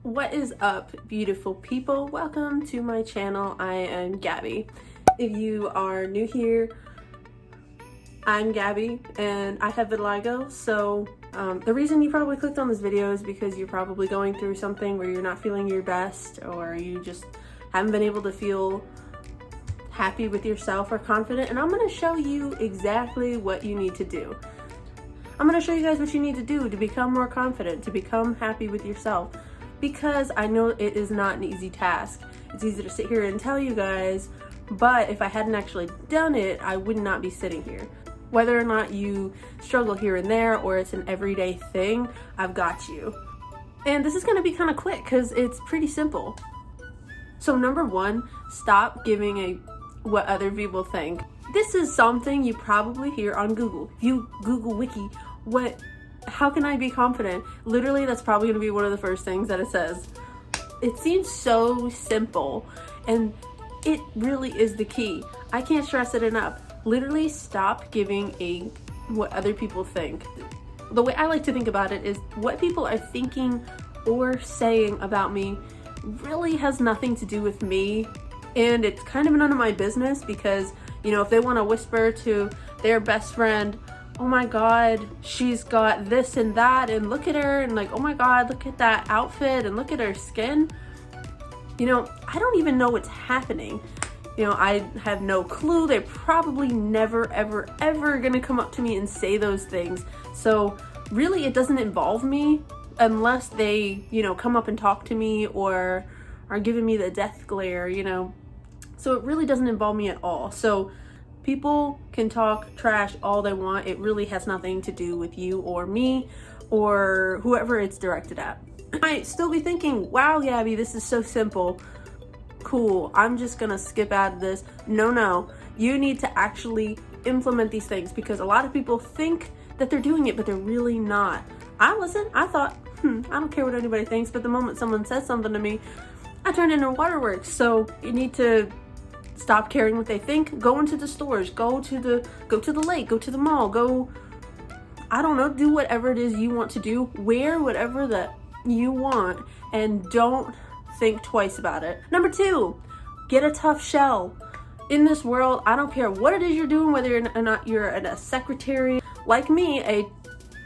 What is up, beautiful people? Welcome to my channel. I am Gabby. If you are new here, I'm Gabby and I have vitiligo. So the reason you probably clicked on this video is because you're probably going through something where you're not feeling your best, or you just haven't been able to feel happy with yourself or confident. And I'm going to show you exactly what you need to do. I'm going to show you guys what you need to do to become more confident, to become happy with yourself. Because I know it is not an easy task. It's easy to sit here and tell you guys, but if I hadn't actually done it, I would not be sitting here. Whether or not you struggle here and there, or it's an everyday thing, I've got you. And this is gonna be kind of quick because it's pretty simple. So number one, stop giving a what other people think. This is something you probably hear on Google. If you Google Wiki, how can I be confident? Literally, that's probably gonna be one of the first things that it says. It seems so simple, and it really is the key. I can't stress it enough. Literally stop giving a what other people think. The way I like to think about it is what people are thinking or saying about me really has nothing to do with me, and it's kind of none of my business, because you know, if they want to whisper to their best friend, oh my god, she's got this and that, and look at her, and like, oh my god, look at that outfit, and look at her skin. You know, I don't even know what's happening. You know, I have no clue. They're probably never, ever, ever gonna come up to me and say those things. So really, it doesn't involve me unless they, you know, come up and talk to me or are giving me the death glare, you know. So it really doesn't involve me at all. So people can talk trash all they want. It really has nothing to do with you or me or whoever it's directed at. You might still be thinking, wow, Gabby, this is so simple. Cool, I'm just gonna skip out of this. No, you need to actually implement these things, because a lot of people think that they're doing it, but they're really not. I thought, I don't care what anybody thinks, but the moment someone says something to me, I turn into waterworks. So you need to stop caring what they think. Go into the stores, go to the lake, go to the mall, go, I don't know, do whatever it is you want to do, wear whatever that you want, and don't think twice about it. Number two, get a tough shell. In this world, I don't care what it is you're doing, whether or not you're a secretary, like me,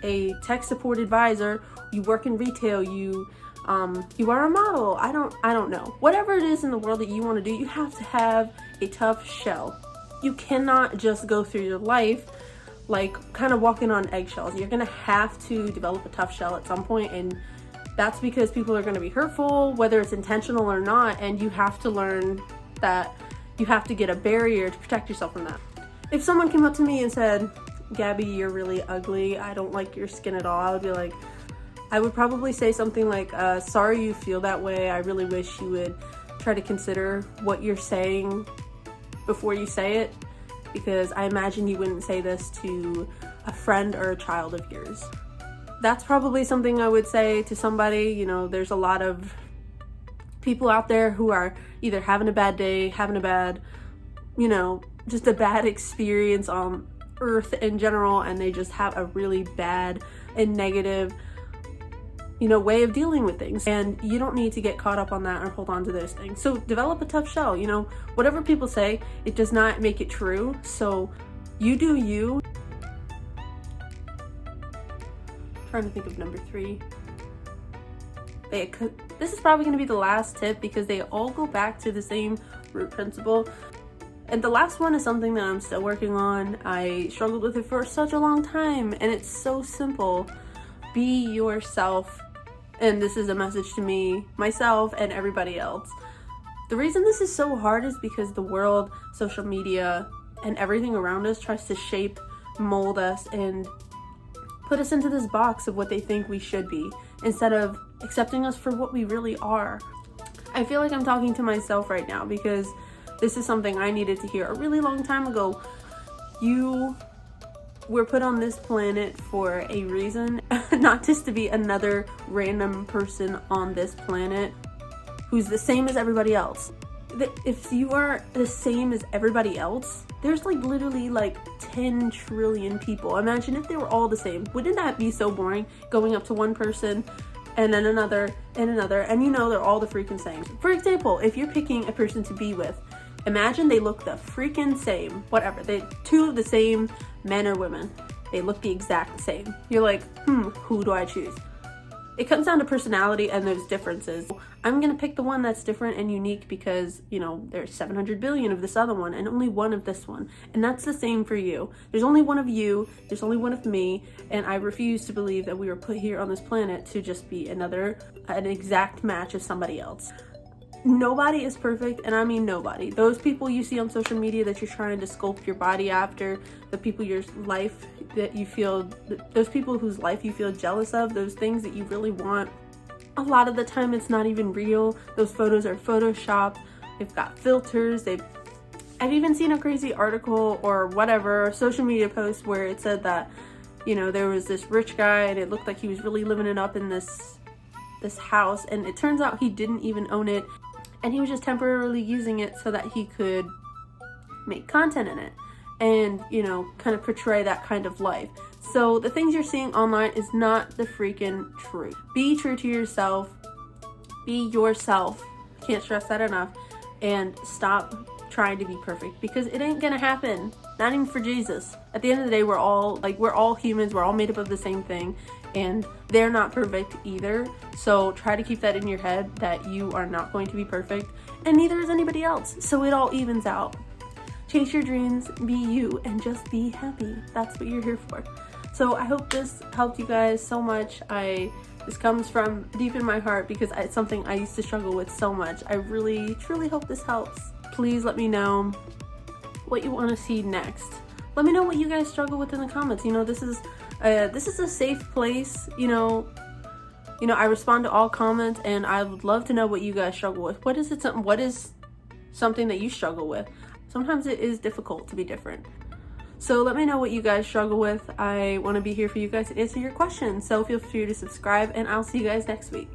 a tech support advisor, you work in retail, you are a model, I don't know. Whatever it is in the world that you want to do, you have to have a tough shell. You cannot just go through your life like kind of walking on eggshells. You're gonna have to develop a tough shell at some point, and that's because people are gonna be hurtful, whether it's intentional or not, and you have to learn that you have to get a barrier to protect yourself from that. If someone came up to me and said, Gabby, you're really ugly, I don't like your skin at all, I would be like, I would probably say something like, sorry you feel that way. I really wish you would try to consider what you're saying before you say it, because I imagine you wouldn't say this to a friend or a child of yours. That's probably something I would say to somebody. You know, there's a lot of people out there who are either having a bad day, having a bad, you know, just a bad experience on earth in general, and they just have a really bad and negative, you know, way of dealing with things, and you don't need to get caught up on that or hold on to those things. So develop a tough shell. You know, whatever people say, it does not make it true. So you do you. Trying to think of number three. This is probably going to be the last tip, because they all go back to the same root principle. And the last one is something that I'm still working on. I struggled with it for such a long time, and it's so simple. Be yourself. And this is a message to me, myself, and everybody else. The reason this is so hard is because the world, social media, and everything around us tries to shape, mold us, and put us into this box of what they think we should be, instead of accepting us for what we really are. I feel like I'm talking to myself right now, because this is something I needed to hear a really long time ago. You were put on this planet for a reason, not just to be another random person on this planet who's the same as everybody else. If you are the same as everybody else, there's like literally like 10 trillion people. Imagine if they were all the same. Wouldn't that be so boring, going up to one person and then another, and another, and you know they're all the freaking same. For example, if you're picking a person to be with, imagine they look the freaking same, whatever, they two of the same men or women, they look the exact same. You're like, who do I choose? It comes down to personality and those differences. I'm gonna pick the one that's different and unique because, you know, there's 700 billion of this other one and only one of this one. And that's the same for you. There's only one of you, there's only one of me, and I refuse to believe that we were put here on this planet to just be an exact match of somebody else. Nobody is perfect, and I mean nobody. Those people you see on social media that you're trying to sculpt your body after, the people your life that you feel, those people whose life you feel jealous of, those things that you really want, a lot of the time it's not even real. Those photos are photoshopped, they've got filters, I've even seen a crazy article or whatever, social media post where it said that, you know, there was this rich guy and it looked like he was really living it up in this house, and it turns out he didn't even own it, and he was just temporarily using it so that he could make content in it and, you know, kind of portray that kind of life. So the things you're seeing online is not the freaking truth. Be true to yourself. Be yourself. Can't stress that enough. And stop trying to be perfect, because it ain't gonna happen. Not even for Jesus. At the end of the day, we're all humans. We're all made up of the same thing, and they're not perfect either. So try to keep that in your head that you are not going to be perfect, and neither is anybody else. So it all evens out. Chase your dreams, be you, and just be happy. That's what you're here for. So I hope this helped you guys so much. This comes from deep in my heart because it's something I used to struggle with so much. I really, truly hope this helps. Please let me know what you want to see next. Let me know what you guys struggle with in the comments. You know, this is a safe place. You know, I respond to all comments, and I would love to know what you guys struggle with. What is something that you struggle with? Sometimes it is difficult to be different. So let me know what you guys struggle with. I want to be here for you guys to answer your questions. So feel free to subscribe, and I'll see you guys next week.